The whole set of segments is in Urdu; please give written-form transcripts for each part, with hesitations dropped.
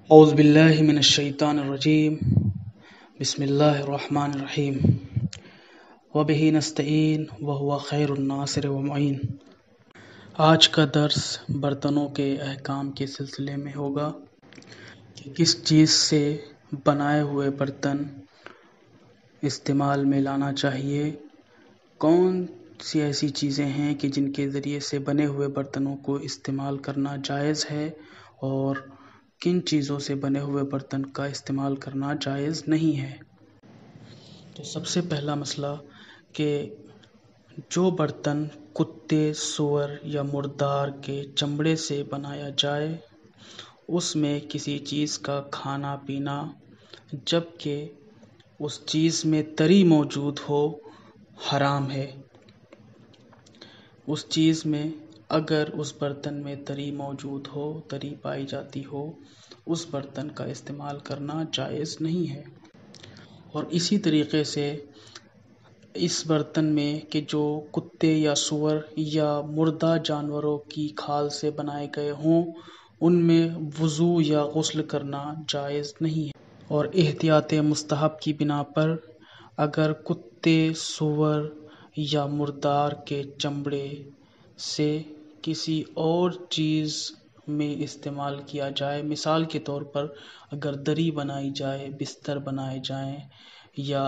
اعوذ باللہ من الشیطان الرجیم بسم اللہ الرحمن الرحیم وبہ نستعین وہو خیر الناصر ومعین۔ آج کا درس برتنوں کے احکام کے سلسلے میں ہوگا کہ کس چیز سے بنائے ہوئے برتن استعمال میں لانا چاہیے، کون سی ایسی چیزیں ہیں کہ جن کے ذریعے سے بنے ہوئے برتنوں کو استعمال کرنا جائز ہے اور کن چیزوں سے بنے ہوئے برتن کا استعمال کرنا جائز نہیں ہے۔ تو سب سے پہلا مسئلہ کہ جو برتن کتے، سور یا مردار کے چمڑے سے بنایا جائے اس میں کسی چیز کا کھانا پینا جبکہ اس چیز میں تری موجود ہو حرام ہے۔ اس چیز میں اگر اس برتن میں تری موجود ہو، تری پائی جاتی ہو، اس برتن کا استعمال کرنا جائز نہیں ہے۔ اور اسی طریقے سے اس برتن میں کہ جو کتے یا سور یا مردہ جانوروں کی کھال سے بنائے گئے ہوں ان میں وضو یا غسل کرنا جائز نہیں ہے۔ اور احتیاط مستحب کی بنا پر اگر کتے، سور یا مردار کے چمڑے سے کسی اور چیز میں استعمال کیا جائے، مثال کے طور پر اگر دری بنائی جائے، بستر بنائے جائیں یا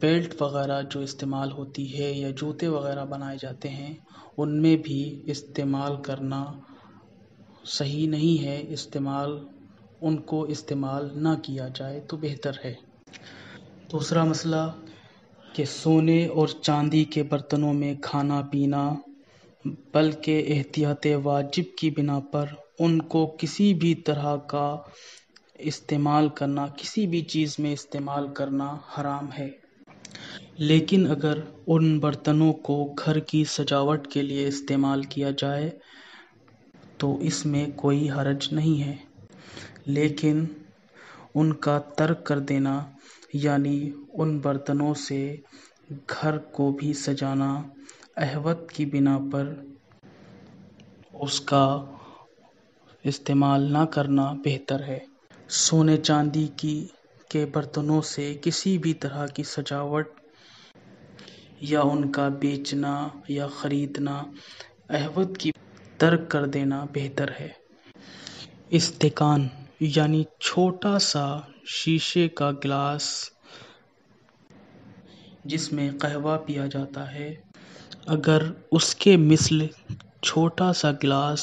بیلٹ وغیرہ جو استعمال ہوتی ہے یا جوتے وغیرہ بنائے جاتے ہیں ان میں بھی استعمال کرنا صحیح نہیں ہے، ان کو استعمال نہ کیا جائے تو بہتر ہے۔ دوسرا مسئلہ کہ سونے اور چاندی کے برتنوں میں کھانا پینا، بلکہ احتیاط واجب کی بنا پر ان کو کسی بھی طرح کا استعمال کرنا، کسی بھی چیز میں استعمال کرنا حرام ہے۔ لیکن اگر ان برتنوں کو گھر کی سجاوٹ کے لیے استعمال کیا جائے تو اس میں کوئی حرج نہیں ہے، لیکن ان کا ترک کر دینا یعنی ان برتنوں سے گھر کو بھی سجانا احوط کی بنا پر اس کا استعمال نہ کرنا بہتر ہے۔ سونے چاندی کے برتنوں سے کسی بھی طرح کی سجاوٹ یا ان کا بیچنا یا خریدنا احوط کی ترک کر دینا بہتر ہے۔ استکان یعنی چھوٹا سا شیشے کا گلاس جس میں قہوہ پیا جاتا ہے، اگر اس کے مثل چھوٹا سا گلاس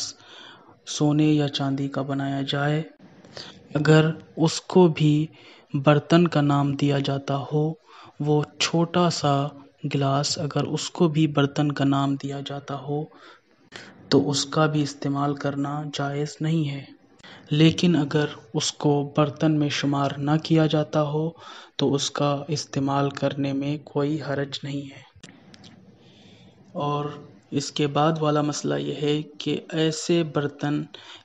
سونے یا چاندی کا بنایا جائے، اگر اس کو بھی برتن کا نام دیا جاتا ہو، وہ چھوٹا سا گلاس اگر اس کو بھی برتن کا نام دیا جاتا ہو تو اس کا بھی استعمال کرنا جائز نہیں ہے۔ لیکن اگر اس کو برتن میں شمار نہ کیا جاتا ہو تو اس کا استعمال کرنے میں کوئی حرج نہیں ہے۔ اور اس کے بعد والا مسئلہ یہ ہے کہ ایسے برتن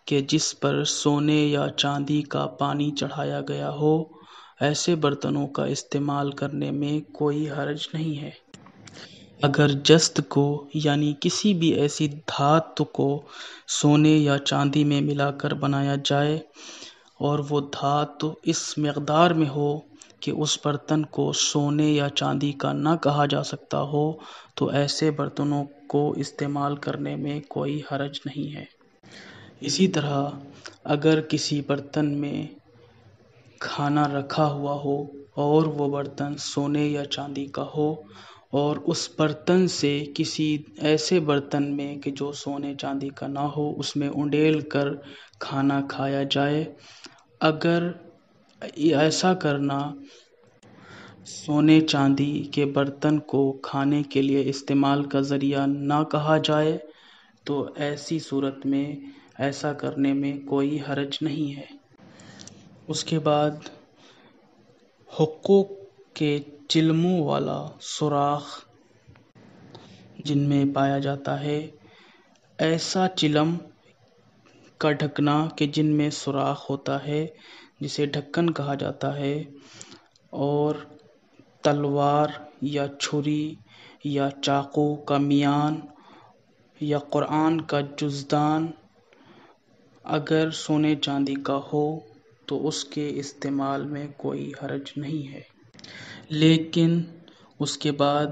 کہ جس پر سونے یا چاندی کا پانی چڑھایا گیا ہو، ایسے برتنوں کا استعمال کرنے میں کوئی حرج نہیں ہے۔ اگر جست کو یعنی کسی بھی ایسی دھات کو سونے یا چاندی میں ملا کر بنایا جائے اور وہ دھات اس مقدار میں ہو کہ اس برتن کو سونے یا چاندی کا نہ کہا جا سکتا ہو تو ایسے برتنوں کو استعمال کرنے میں کوئی حرج نہیں ہے۔ اسی طرح اگر کسی برتن میں کھانا رکھا ہوا ہو اور وہ برتن سونے یا چاندی کا ہو اور اس برتن سے کسی ایسے برتن میں کہ جو سونے چاندی کا نہ ہو اس میں انڈیل کر کھانا کھایا جائے، اگر ایسا کرنا سونے چاندی کے برتن کو کھانے کے لیے استعمال کا ذریعہ نہ کہا جائے تو ایسی صورت میں ایسا کرنے میں کوئی حرج نہیں ہے۔ اس کے بعد حقوق کے چلموں والا سوراخ جن میں پایا جاتا ہے، ایسا چلم کا ڈھکنا کہ جن میں سوراخ ہوتا ہے جسے ڈھکن کہا جاتا ہے، اور تلوار یا چھری یا چاقو کا میان یا قرآن کا جزدان اگر سونے چاندی کا ہو تو اس کے استعمال میں کوئی حرج نہیں ہے، لیکن اس کے بعد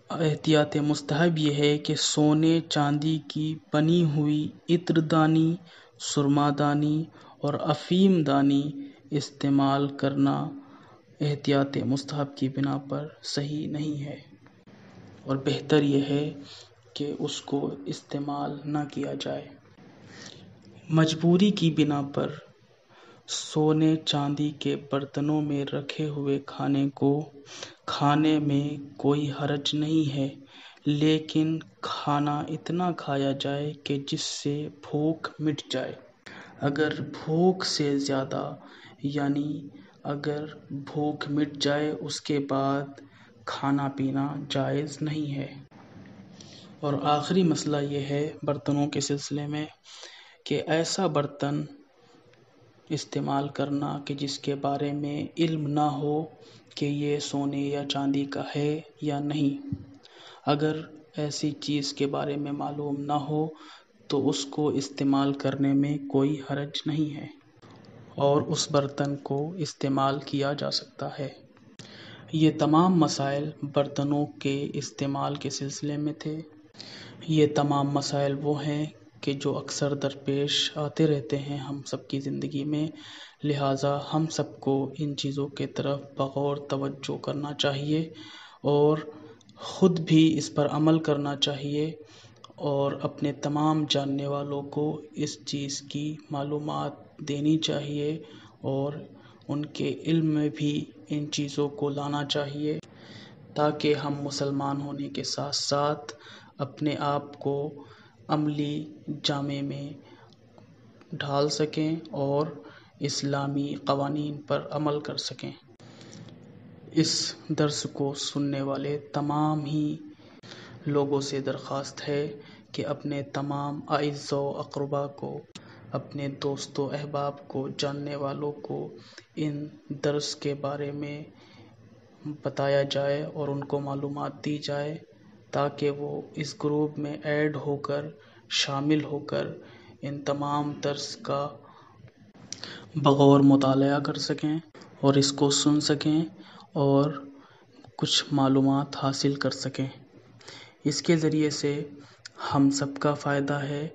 احتیاط مستحب یہ ہے کہ سونے چاندی کی بنی ہوئی عطر دانی، سرما دانی اور افیم دانی استعمال کرنا احتیاط مستحب کی بنا پر صحیح نہیں ہے، اور بہتر یہ ہے کہ اس کو استعمال نہ کیا جائے۔ مجبوری کی بنا پر سونے چاندی کے برتنوں میں رکھے ہوئے کھانے کو کھانے میں کوئی حرج نہیں ہے، لیکن کھانا اتنا کھایا جائے کہ جس سے بھوک مٹ جائے۔ اگر بھوک سے زیادہ یعنی اگر بھوک مٹ جائے اس کے بعد کھانا پینا جائز نہیں ہے۔ اور آخری مسئلہ یہ ہے برتنوں کے سلسلے میں کہ ایسا برتن استعمال کرنا کہ جس کے بارے میں علم نہ ہو کہ یہ سونے یا چاندی کا ہے یا نہیں۔ اگر ایسی چیز کے بارے میں معلوم نہ ہو تو اس کو استعمال کرنے میں کوئی حرج نہیں ہے اور اس برتن کو استعمال کیا جا سکتا ہے۔ یہ تمام مسائل برتنوں کے استعمال کے سلسلے میں تھے۔ یہ تمام مسائل وہ ہیں کہ جو اکثر درپیش آتے رہتے ہیں ہم سب کی زندگی میں، لہٰذا ہم سب کو ان چیزوں کے طرف بغور توجہ کرنا چاہیے اور خود بھی اس پر عمل کرنا چاہیے اور اپنے تمام جاننے والوں کو اس چیز کی معلومات دینی چاہیے اور ان کے علم میں بھی ان چیزوں کو لانا چاہیے تاکہ ہم مسلمان ہونے کے ساتھ ساتھ اپنے آپ کو عملی جامے میں ڈھال سکیں اور اسلامی قوانین پر عمل کر سکیں۔ اس درس کو سننے والے تمام ہی لوگوں سے درخواست ہے کہ اپنے تمام اعزاء و اقربا کو، اپنے دوست و احباب کو، جاننے والوں کو ان درس کے بارے میں بتایا جائے اور ان کو معلومات دی جائے تاکہ وہ اس گروپ میں ایڈ ہو کر، شامل ہو کر ان تمام درس کا بغور مطالعہ کر سکیں اور اس کو سن سکیں اور کچھ معلومات حاصل کر سکیں۔ اس کے ذریعے سے ہم سب کا فائدہ ہے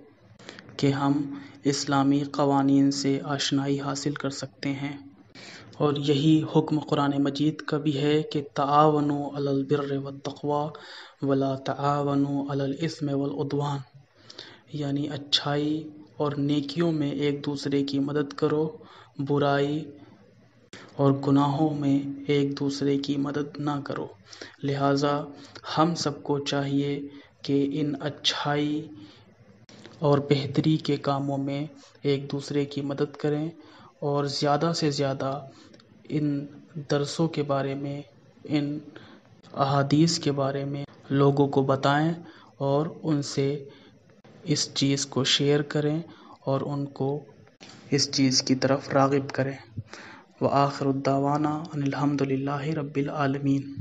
کہ ہم اسلامی قوانین سے آشنائی حاصل کر سکتے ہیں، اور یہی حکم قرآن مجید کا بھی ہے کہ تعاونوا علی البر والتقوی ولا تعاونوا علی الاثم والعدوان، یعنی اچھائی اور نیکیوں میں ایک دوسرے کی مدد کرو، برائی اور گناہوں میں ایک دوسرے کی مدد نہ کرو۔ لہٰذا ہم سب کو چاہیے کہ ان اچھائی اور بہتری کے کاموں میں ایک دوسرے کی مدد کریں اور زیادہ سے زیادہ ان درسوں کے بارے میں، ان احادیث کے بارے میں لوگوں کو بتائیں اور ان سے اس چیز کو شیئر کریں اور ان کو اس چیز کی طرف راغب کریں۔ وآخر الدعوانا ان الحمد للہ رب العالمین۔